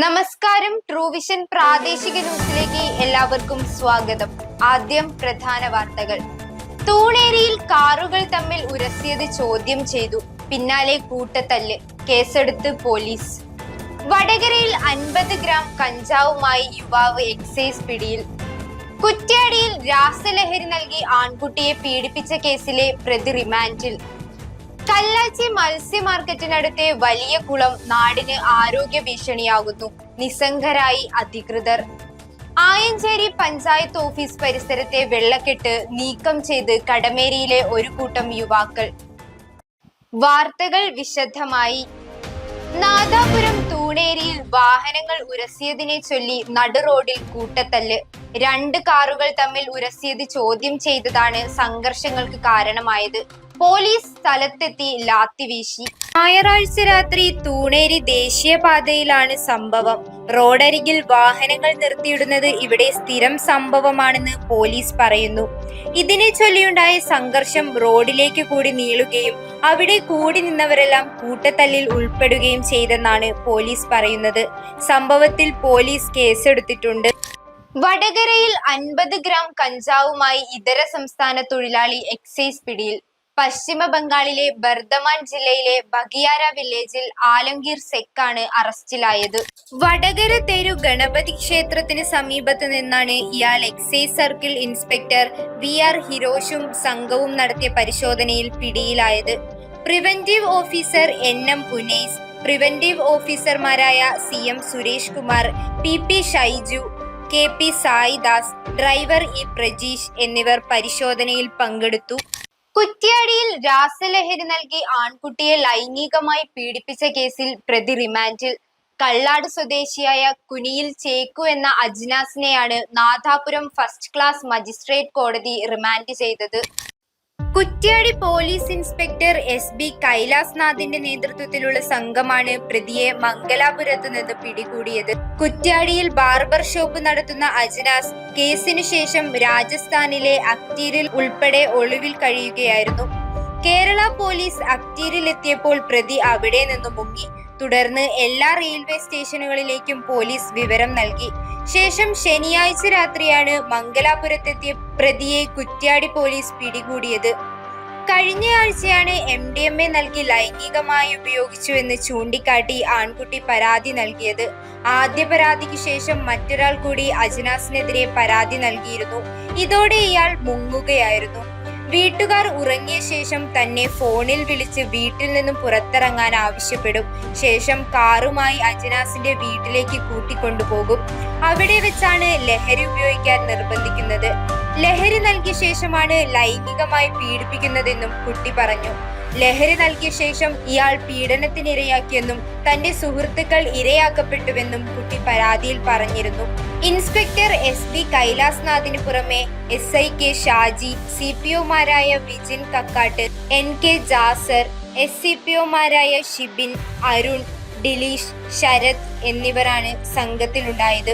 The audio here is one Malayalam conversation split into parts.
നമസ്കാരം. ട്രൂ വിഷൻ പ്രാദേശിക ന്യൂസിലേക്ക് എല്ലാവർക്കും സ്വാഗതം. ആദ്യം പ്രധാന വാർത്തകൾ. തൂണേരിയിൽ കാറുകൾ തമ്മിൽ ഉരസിയത് ചോദ്യം ചെയ്തു, പിന്നാലെ കൂട്ടത്തല്ല്, കേസെടുത്ത് പോലീസ്. വടകരയിൽ 50 ഗ്രാം കഞ്ചാവുമായി യുവാവ് എക്സൈസ് പിടിയിൽ. കുറ്റ്യാടിയിൽ രാസലഹരി നൽകി ആൺകുട്ടിയെ പീഡിപ്പിച്ച കേസിലെ പ്രതി റിമാൻഡിൽ. കല്ലാച്ചി മത്സ്യ മാർക്കറ്റിനടുത്തെ വലിയ കുളം നാടിന് ആരോഗ്യ ഭീഷണിയാകുന്നു, നിസ്സംഗരായി അധികൃതർ. ആയഞ്ചേരി പഞ്ചായത്ത് ഓഫീസ് പരിസരത്തെ വെള്ളക്കെട്ട് നീക്കം ചെയ്ത് കടമേരിയിലെ ഒരു കൂട്ടം യുവാക്കൾ. വാർത്തകൾ വിശദമായി. നാദാപുരം തൂണേരിയിൽ വാഹനങ്ങൾ ഉരസിയതിനെ ചൊല്ലി നടുറോഡിൽ കൂട്ടത്തല്ല്. 2 കാറുകൾ തമ്മിൽ ഉരസിയത് ചോദ്യം ചെയ്തതാണ് സംഘർഷങ്ങൾക്ക് കാരണമായത്. പോലീസ് സ്ഥലത്തെത്തി ലാത്തി വീശി. ഞായറാഴ്ച രാത്രി തൂണേരി ദേശീയപാതയിലാണ് സംഭവം. റോഡരികിൽ വാഹനങ്ങൾ നിർത്തിയിടുന്നത് ഇവിടെ സ്ഥിരം സംഭവമാണെന്ന് പോലീസ് പറയുന്നു. ഇതിനെ ചൊല്ലിയുണ്ടായ സംഘർഷം റോഡിലേക്ക് കൂടി നീളുകയും അവിടെ കൂടി നിന്നവരെല്ലാം കൂട്ടത്തല്ലിൽ ഉൾപ്പെടുകയും ചെയ്തെന്നാണ് പോലീസ് പറയുന്നത്. സംഭവത്തിൽ പോലീസ് കേസെടുത്തിട്ടുണ്ട്. വടകരയിൽ 50 ഗ്രാം കഞ്ചാവുമായി ഇതര സംസ്ഥാന തൊഴിലാളി എക്സൈസ് പിടിയിൽ. പശ്ചിമ ബംഗാളിലെ ബർദമാൻ ജില്ലയിലെ ബഗിയാര വില്ലേജിൽ ആലംഗീർ സെക്കാണ് അറസ്റ്റിലായത്. വടകര തെരു ഗണപതി ക്ഷേത്രത്തിന് സമീപത്ത് നിന്നാണ് ഇയാൾ എക്സൈസ് സർക്കിൾ ഇൻസ്പെക്ടർ VR ഹിരോഷും സംഘവും നടത്തിയ പരിശോധനയിൽ പിടിയിലായത്. Preventive officer NM Unais, preventive ഓഫീസർമാരായ CM Suresh Kumar, PP Shaiju, KP Saidas, driver E Prajeesh എന്നിവർ പരിശോധനയിൽ പങ്കെടുത്തു. കുറ്റ്യാടിയിൽ രാസലഹരി നൽകി ആൺകുട്ടിയെ ലൈംഗികമായി പീഡിപ്പിച്ച കേസിൽ പ്രതി റിമാൻഡിൽ. കള്ളാട് സ്വദേശിയായ കുനിയിൽ ചേക്കു എന്ന അജ്നാസിനെയാണ് നാദാപുരം ഫസ്റ്റ് ക്ലാസ് മജിസ്ട്രേറ്റ് കോടതി റിമാൻഡ് ചെയ്തത്. Kuttiadi police inspector SB Kailas നാഥിന്റെ നേതൃത്വത്തിലുള്ള സംഘമാണ് പ്രതിയെ മംഗലാപുരത്ത് നിന്ന് പിടികൂടിയത്. കുറ്റ്യാടിയിൽ ബാർബർ ഷോപ്പ് നടത്തുന്ന അജ്നാസ് കേസിനു ശേഷം രാജസ്ഥാനിലെ അക്തീരിൽ ഉൾപ്പെടെ ഒളിവിൽ കഴിയുകയായിരുന്നു. കേരള പോലീസ് അക്തീരിൽ എത്തിയപ്പോൾ പ്രതി അവിടെ നിന്ന് മുങ്ങി. തുടർന്ന് എല്ലാ റെയിൽവേ സ്റ്റേഷനുകളിലേക്കും പോലീസ് വിവരം നൽകി. ശേഷം ശനിയാഴ്ച രാത്രിയാണ് മംഗലാപുരത്തെത്തിയ പ്രതിയെ കുറ്റ്യാടി പോലീസ് പിടികൂടിയത്. കഴിഞ്ഞയാഴ്ചയാണ് MDMA നൽകി ലൈംഗികമായി ഉപയോഗിച്ചുവെന്ന് ചൂണ്ടിക്കാട്ടി ആൺകുട്ടി പരാതി നൽകിയത്. ആദ്യ പരാതിക്ക് ശേഷം മറ്റൊരാൾ കൂടി അജ്നാസിനെതിരെ പരാതി നൽകിയിരുന്നു. ഇതോടെ ഇയാൾ മുങ്ങുകയായിരുന്നു. വീട്ടുകാർ ഉറങ്ങിയ ശേഷം തന്നെ ഫോണിൽ വിളിച്ച് വീട്ടിൽ നിന്നും പുറത്തിറങ്ങാൻ ആവശ്യപ്പെടും. ശേഷം കാറുമായി അജ്നാസിന്റെ വീട്ടിലേക്ക് കൂട്ടിക്കൊണ്ടുപോകും. അവിടെ വെച്ചാണ് ലഹരി ഉപയോഗിക്കാൻ നിർബന്ധിക്കുന്നത്. ലഹരി നൽകിയ ശേഷമാണ് ലൈംഗികമായി പീഡിപ്പിക്കുന്നതെന്നും കുട്ടി പറഞ്ഞു. ലഹരി നൽകിയ ശേഷം ഇയാൾ പീഡനത്തിനിരയാക്കിയെന്നും തന്റെ സുഹൃത്തുക്കൾ ഇരയാക്കപ്പെട്ടുവെന്നും കുട്ടി പരാതിയിൽ പറഞ്ഞിരുന്നു. ഇൻസ്പെക്ടർ SB കൈലാസ് നാഥിന് പുറമെ SI K Shaji, CPOമാരായ Vijin Kakkat, NK Jasar, SCPOമാരായ Shibin, Arun, Dileesh, Sarath എന്നിവരാണ് സംഘത്തിലുണ്ടായത്.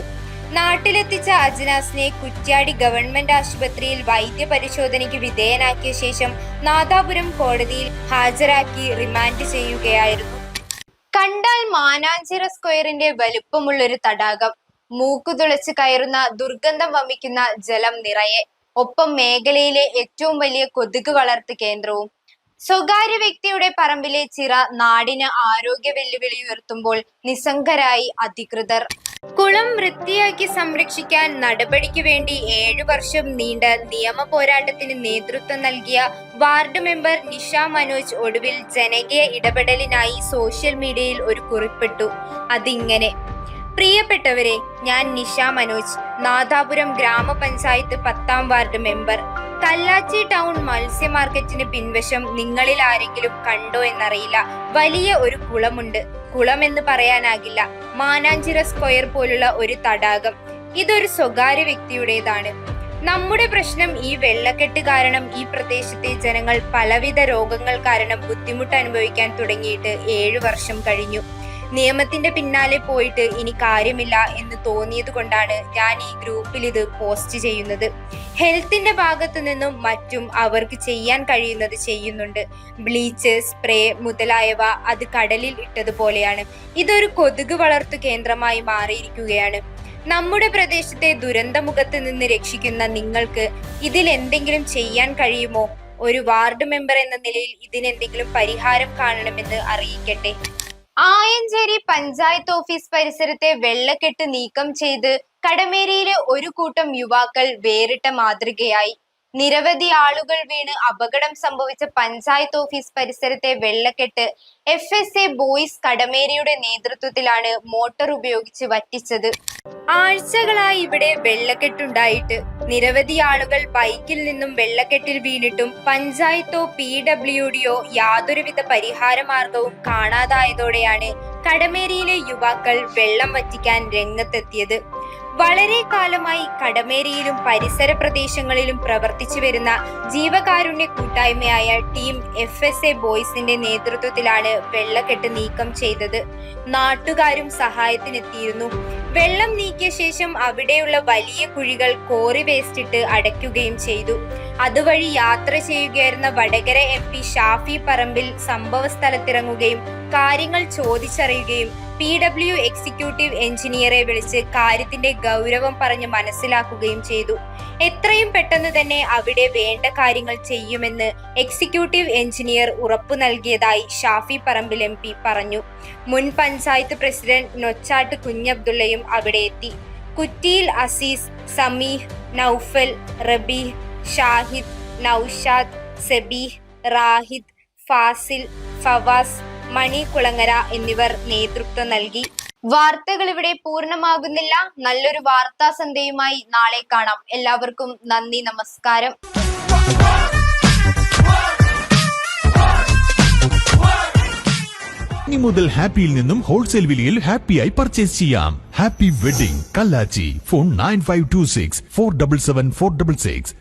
നാട്ടിലെത്തിച്ച അജ്നാസിനെ കുറ്റ്യാടി ഗവൺമെന്റ് ആശുപത്രിയിൽ വൈദ്യപരിശോധനയ്ക്ക് വിധേയനാക്കിയ ശേഷം നാദാപുരം കോടതിയിൽ ഹാജരാക്കി റിമാൻഡ് ചെയ്യുകയായിരുന്നു. കണ്ടാൽ മാനാഞ്ചിറ സ്ക്വയറിന്റെ വലുപ്പമുള്ളൊരു തടാകം. മൂക്കുതുളച്ച് കയറുന്ന ദുർഗന്ധം വമിക്കുന്ന ജലം നിറയെ. ഒപ്പം മേഖലയിലെ ഏറ്റവും വലിയ കൊതുക് വളർത്ത് കേന്ദ്രവും. സ്വകാര്യ വ്യക്തിയുടെ പറമ്പിലെ ചിറ നാടിന് ആരോഗ്യ വെല്ലുവിളി ഉയർത്തുമ്പോൾ നിസ്സംഗരായി അധികൃതർ. കുളം വൃത്തിയാക്കി സംരക്ഷിക്കാൻ നടപടിക്ക് വേണ്ടി 7 വർഷം നീണ്ട നിയമ പോരാട്ടത്തിന് നേതൃത്വം നൽകിയ വാർഡ് മെമ്പർ നിഷ മനോജ് ഒടുവിൽ ജനകീയ ഇടപെടലിനായി സോഷ്യൽ മീഡിയയിൽ ഒരു കുറിപ്പിട്ടു. അതിങ്ങനെ: പ്രിയപ്പെട്ടവരെ, ഞാൻ നിഷ മനോജ്, നാദാപുരം ഗ്രാമപഞ്ചായത്ത് 10ാം വാർഡ് മെമ്പർ. കല്ലാച്ചി ടൗൺ മത്സ്യ മാർക്കറ്റിന് പിൻവശം നിങ്ങളിൽ ആരെങ്കിലും കണ്ടോ എന്നറിയില്ല, വലിയ ഒരു കുളമുണ്ട്. കുളമെന്ന് പറയാനാകില്ല, മാനാഞ്ചിറ സ്ക്വയർ പോലുള്ള ഒരു തടാകം. ഇതൊരു സ്വകാര്യ വ്യക്തിയുടേതാണ്. നമ്മുടെ പ്രശ്നം ഈ വെള്ളക്കെട്ട് കാരണം ഈ പ്രദേശത്തെ ജനങ്ങൾ പലവിധ രോഗങ്ങൾ കാരണം ബുദ്ധിമുട്ട് അനുഭവിക്കാൻ തുടങ്ങിയിട്ട് 7 വർഷം കഴിഞ്ഞു. നിയമത്തിന്റെ പിന്നാലെ പോയിട്ട് ഇനി കാര്യമില്ല എന്ന് തോന്നിയത് കൊണ്ടാണ് ഞാൻ ഈ ഗ്രൂപ്പിൽ ഇത് പോസ്റ്റ് ചെയ്യുന്നത്. ഹെൽത്തിന്റെ ഭാഗത്തു നിന്നും മറ്റും അവർക്ക് ചെയ്യാൻ കഴിയുന്നത് ചെയ്യുന്നുണ്ട്. ബ്ലീച്ച്, സ്പ്രേ മുതലായവ അത് കടലിൽ ഇട്ടതുപോലെയാണ്. ഇതൊരു കൊതുക് വളർത്തു കേന്ദ്രമായി മാറിയിരിക്കുകയാണ്. നമ്മുടെ പ്രദേശത്തെ ദുരന്തമുഖത്ത് നിന്ന് രക്ഷിക്കുന്ന നിങ്ങൾക്ക് ഇതിൽ എന്തെങ്കിലും ചെയ്യാൻ കഴിയുമോ? ഒരു വാർഡ് മെമ്പർ എന്ന നിലയിൽ ഇതിനെന്തെങ്കിലും പരിഹാരം കാണണമെന്ന് അറിയിക്കട്ടെ. ആയഞ്ചേരി പഞ്ചായത്ത് ഓഫീസ് പരിസരത്തെ വെള്ളക്കെട്ട് നീക്കം ചെയ്ത് കടമേരിയിലെ ഒരു കൂട്ടം യുവാക്കൾ വേറിട്ട മാതൃകയായി. നിരവധി ആളുകൾ വീണ് അപകടം സംഭവിച്ച പഞ്ചായത്ത് ഓഫീസ് പരിസരത്തെ വെള്ളക്കെട്ട് FSA ബോയ്സ് കടമേരിയുടെ നേതൃത്വത്തിലാണ് മോട്ടോർ ഉപയോഗിച്ച് വറ്റിച്ചത്. ആഴ്ചകളായി ഇവിടെ വെള്ളക്കെട്ടുണ്ടായിട്ട് നിരവധി ആളുകൾ ബൈക്കിൽ നിന്നും വെള്ളക്കെട്ടിൽ വീണിട്ടും പഞ്ചായത്തോ PWDയോ യാതൊരുവിധ പരിഹാര മാർഗവും കാണാതായതോടെയാണ് കടമേരിയിലെ യുവാക്കൾ വെള്ളം വറ്റിക്കാൻ രംഗത്തെത്തിയത്. വളരെ കാലമായി കടമേരിയിലും പരിസര പ്രദേശങ്ങളിലും പ്രവർത്തിച്ചു വരുന്ന ജീവകാരുണ്യ കൂട്ടായ്മയായ ടീം FSA ബോയ്സിന്റെ നേതൃത്വത്തിലാണ് വെള്ളക്കെട്ട് നീക്കം ചെയ്തത്. നാട്ടുകാരും സഹായത്തിനെത്തിയിരുന്നു. വെള്ളം നീക്കിയ ശേഷം അവിടെയുള്ള വലിയ കുഴികൾ കോറി വേസ്റ്റിട്ട് അടയ്ക്കുകയും ചെയ്തു. അതുവഴി യാത്ര ചെയ്യുകയായിരുന്ന വടകര MP ഷാഫി പറമ്പിൽ സംഭവ സ്ഥലത്തിറങ്ങുകയും കാര്യങ്ങൾ ചോദിച്ചറിയുകയും PW എക്സിക്യൂട്ടീവ് എഞ്ചിനീയറെ വിളിച്ച് കാര്യത്തിന്റെ ഗൗരവം പറഞ്ഞ് മനസ്സിലാക്കുകയും ചെയ്തു. എത്രയും പെട്ടെന്ന് തന്നെ അവിടെ വേണ്ട കാര്യങ്ങൾ ചെയ്യുമെന്ന് എക്സിക്യൂട്ടീവ് എഞ്ചിനീയർ ഉറപ്പു നൽകിയതായി ഷാഫി പറമ്പിൽ MP പറഞ്ഞു. മുൻ പഞ്ചായത്ത് പ്രസിഡന്റ് നൊച്ചാട്ട് കുഞ്ഞബ്ദുള്ളയും അവിടെ എത്തി. കുറ്റിയിൽ അസീസ്, സമീഹ്, നൌഫൽ, റബീഹ്, ഷാഹിദ്, നൌഷാദ്, സബീഹ്, റാഹിദ്, ഫാസിൽ, ഫവാസ്, മണി കുളങ്ങര എന്നിവർ നേതൃത്വം നൽകി. വാർത്തകൾ ഇവിടെ പൂർണ്ണമാകുന്നില്ല. നല്ലൊരു വാർത്താ സന്ധ്യയുമായി നാളെ കാണാം. എല്ലാവർക്കും നന്ദി, നമസ്കാരം. ഇനി മുതൽ ഹാപ്പിയിൽ നിന്നും ഹോൾസെയിൽ വിലയിൽ ഹാപ്പിയായി പർച്ചേസ് ചെയ്യാം. Happy wedding Kallachi. ഫോൺ 9526 477 466.